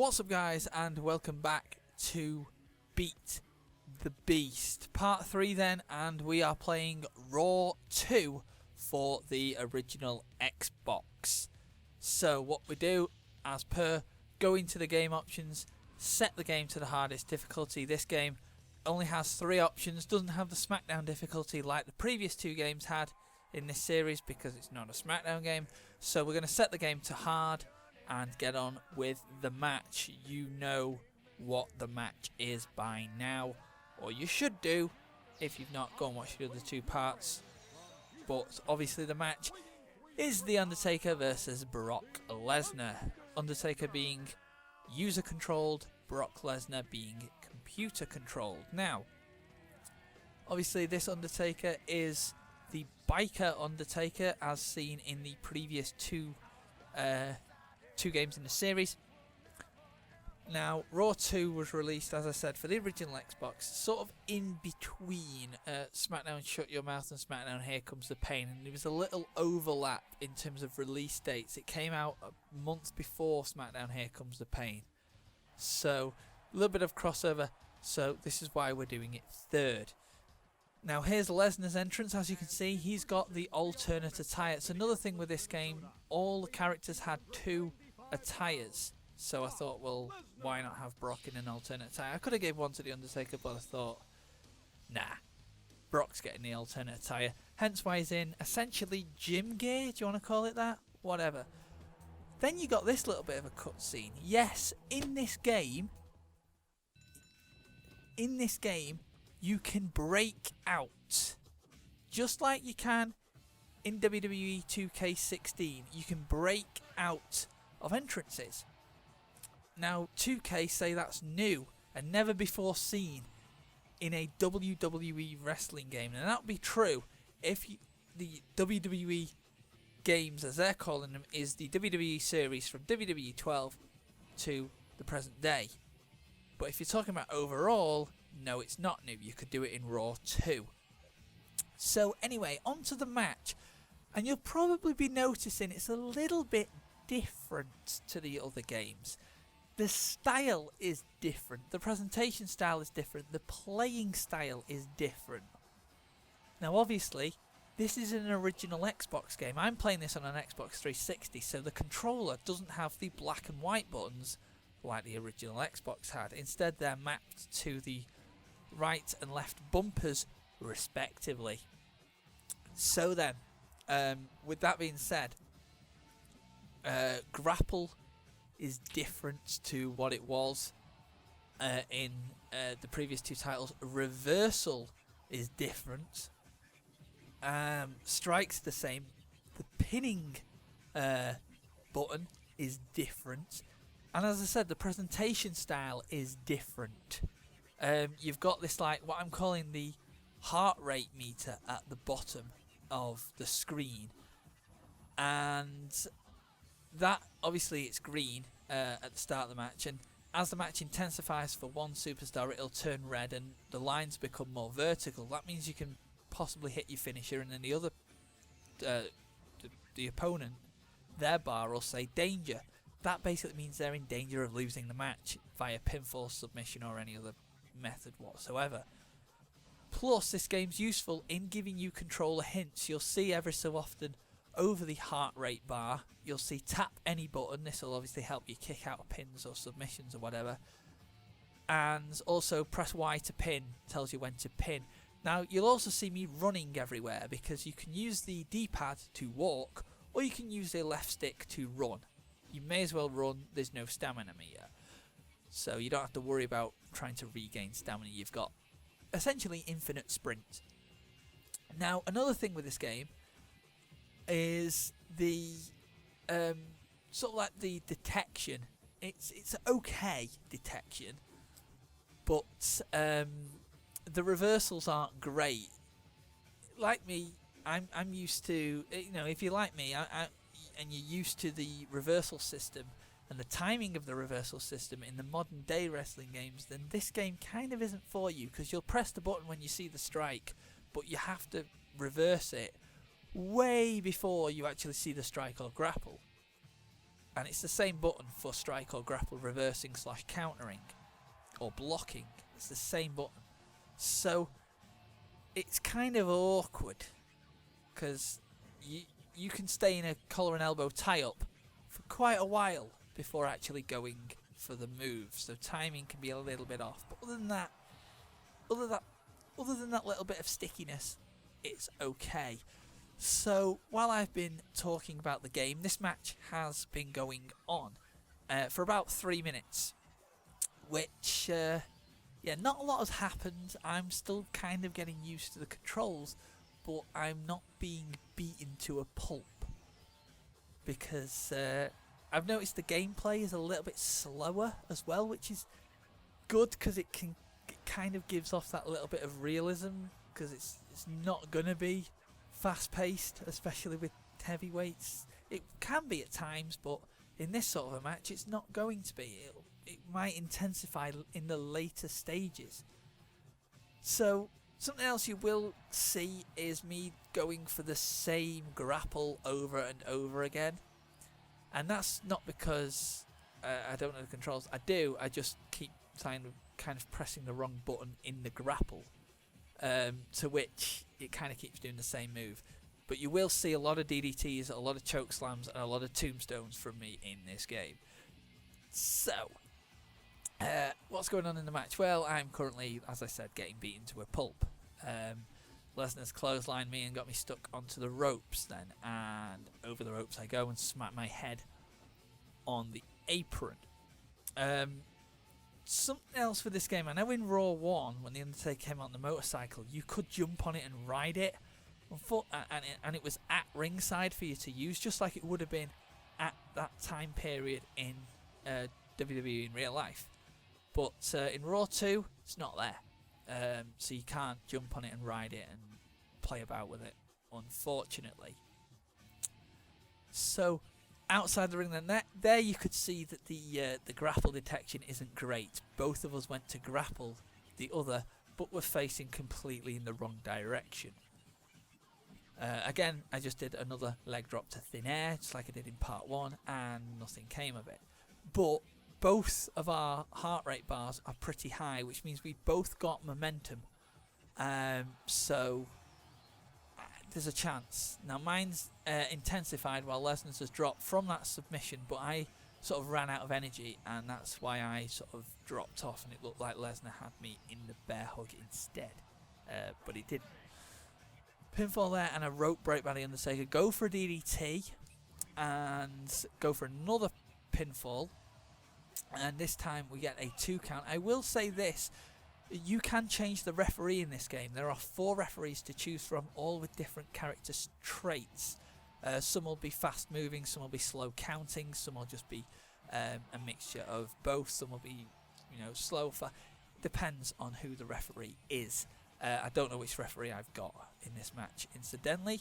What's up guys, and welcome back to Beat the Beast Part 3 then, and we are playing Raw 2 for the original Xbox. So what we do, as per, go into the game options, set the game to the hardest difficulty. This game only has 3 options, doesn't have the SmackDown difficulty like the previous 2 games had in this series because it's not a SmackDown game. So we're going to set the game to hard and get on with the match. You know what the match is by now, or you should do if you've not gone and watched the other 2 parts. But obviously the match is The Undertaker versus Brock Lesnar. Undertaker being user controlled, Brock Lesnar being computer controlled. Now, obviously this Undertaker is the biker Undertaker as seen in the previous 2 games in the series. Now, Raw 2 was released, as I said, for the original Xbox, sort of in between SmackDown Shut Your Mouth and SmackDown Here Comes the Pain, and there was a little overlap in terms of release dates. It came out a month before SmackDown Here Comes the Pain, so a little bit of crossover, so this is why we're doing it third. Now here's Lesnar's entrance. As you can see, he's got the alternate attire. It's another thing with this game, all the characters had 2 attires, so I thought, well, why not have Brock in an alternate attire? I could have gave one to The Undertaker, but I thought, nah, Brock's getting the alternate attire, hence why he's in essentially gym gear. Do you want to call it that? Whatever. Then you got this little bit of a cutscene. Yes, in this game you can break out, just like you can in WWE 2K16. You can break out of entrances. Now 2K say that's new and never before seen in a WWE wrestling game, and that would be true if the WWE games, as they're calling them, is the WWE series from WWE 12 to the present day. But if you're talking about overall, no, it's not new. You could do it in Raw 2. So anyway, on to the match. And you'll probably be noticing it's a little bit different to the other games. The style is different. The presentation style is different. The playing style is different. Now obviously, this is an original Xbox game. I'm playing this on an Xbox 360, so the controller doesn't have the black and white buttons like the original Xbox had. Instead, they're mapped to the right and left bumpers respectively. So then, with that being said, grapple is different to what it was in the previous 2 titles. Reversal is different. Strike's the same. The pinning button is different. And as I said, the presentation style is different. You've got this, like, what I'm calling the heart rate meter at the bottom of the screen. And that, obviously, it's green at the start of the match. And as the match intensifies for one superstar, it'll turn red and the lines become more vertical. That means you can possibly hit your finisher, and then the other, the opponent, their bar will say danger. That basically means they're in danger of losing the match via pinfall, submission, or any other method whatsoever. Plus, this game's useful in giving you controller hints. You'll see every so often over the heart rate bar, you'll see tap any button. This will obviously help you kick out pins or submissions or whatever. And also press Y to pin, tells you when to pin. Now, you'll also see me running everywhere because you can use the D-pad to walk, or you can use the left stick to run. You may as well run, there's no stamina meter. So you don't have to worry about trying to regain stamina. You've got essentially infinite sprint. Now, another thing with this game is the sort of like the detection. It's okay detection, but the reversals aren't great. Like me, I'm used to, if you're like me, and you're used to the reversal system and the timing of the reversal system in the modern day wrestling games, then this game kind of isn't for you, because you'll press the button when you see the strike, but you have to reverse it way before you actually see the strike or grapple. And it's the same button for strike or grapple, reversing / countering or blocking. It's the same button. So it's kind of awkward because you can stay in a collar and elbow tie-up for quite a while before actually going for the move. So timing can be a little bit off. But other than that little bit of stickiness, it's okay. So while I've been talking about the game, this match has been going on for about 3 minutes, which not a lot has happened. I'm still kind of getting used to the controls, but I'm not being beaten to a pulp because I've noticed the gameplay is a little bit slower as well, which is good because it kind of gives off that little bit of realism, because it's not gonna be fast paced, especially with heavyweights. It can be at times, but in this sort of a match it's not going to be. It might intensify in the later stages. So something else you will see is me going for the same grapple over and over again, and that's not because I don't know the controls. I do. I just keep kind of pressing the wrong button in the grapple, to which it kind of keeps doing the same move. But you will see a lot of DDTs, a lot of choke slams, and a lot of tombstones from me in this game. So what's going on in the match? Well, I'm currently, as I said, getting beaten to a pulp. Lesnar's clotheslined me and got me stuck onto the ropes then, and over the ropes I go and smack my head on the apron. Something else for this game, I know in Raw 1 when The Undertaker came on the motorcycle, you could jump on it and ride it, and it was at ringside for you to use, just like it would have been at that time period in WWE in real life. But in Raw 2 it's not there, so you can't jump on it and ride it and play about with it, unfortunately. So outside the ring, then there you could see that the grapple detection isn't great. Both of us went to grapple the other, but were facing completely in the wrong direction. Again, I just did another leg drop to thin air, just like I did in part 1, and nothing came of it. But both of our heart rate bars are pretty high, which means we both got momentum. So there's a chance. Now mine's intensified while Lesnar's has dropped from that submission, but I sort of ran out of energy, and that's why I sort of dropped off, and it looked like Lesnar had me in the bear hug instead, but he didn't. Pinfall there and a rope break by the Undertaker. Go for a DDT and go for another pinfall, and this time we get a 2 count. I will say this: you can change the referee in this game. There are 4 referees to choose from, all with different character traits. Some will be fast moving, some will be slow counting, some will just be a mixture of both, some will be slow. Depends on who the referee is. I don't know which referee I've got in this match, incidentally.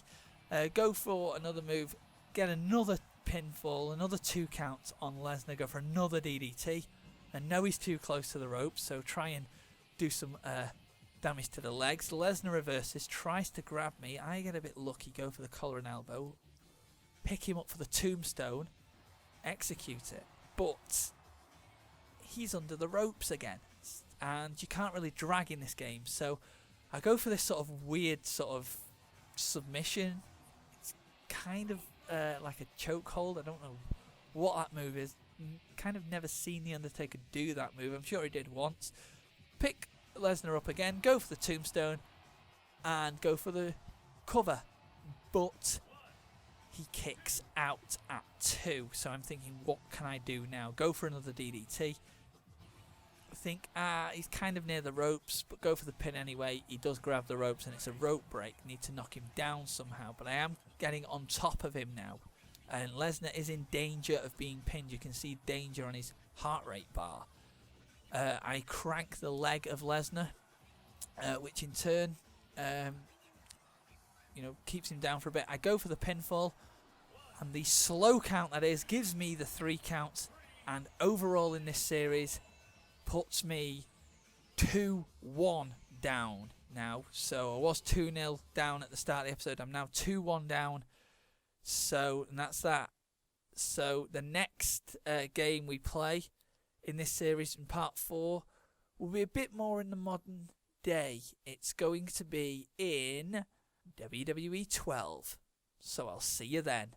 Go for another move, get another pinfall, another 2 counts on Lesnar, go for another DDT. I know he's too close to the ropes, so try and do some damage to the legs. Lesnar reverses, tries to grab me. I get a bit lucky, go for the collar and elbow, pick him up for the tombstone, execute it. But he's under the ropes again, and you can't really drag in this game. So I go for this sort of weird sort of submission. It's kind of like a chokehold. I don't know what that move is. Kind of never seen The Undertaker do that move. I'm sure he did once. Pick Lesnar up again, go for the tombstone, and go for the cover. But he kicks out at 2. So I'm thinking, what can I do now? Go for another DDT. Think he's kind of near the ropes, but go for the pin anyway. He does grab the ropes, and it's a rope break. Need to knock him down somehow, but I am getting on top of him now, and Lesnar is in danger of being pinned. You can see danger on his heart rate bar. I crank the leg of Lesnar, which in turn keeps him down for a bit. I go for the pinfall, and the slow count that is gives me the 3 counts, and overall in this series puts me 2-1 down now. So I was 2-0 down at the start of the episode. I'm now 2-1 down. So, and that's that. So the next game we play in this series, in part 4, will be a bit more in the modern day. It's going to be in WWE 12. So I'll see you then.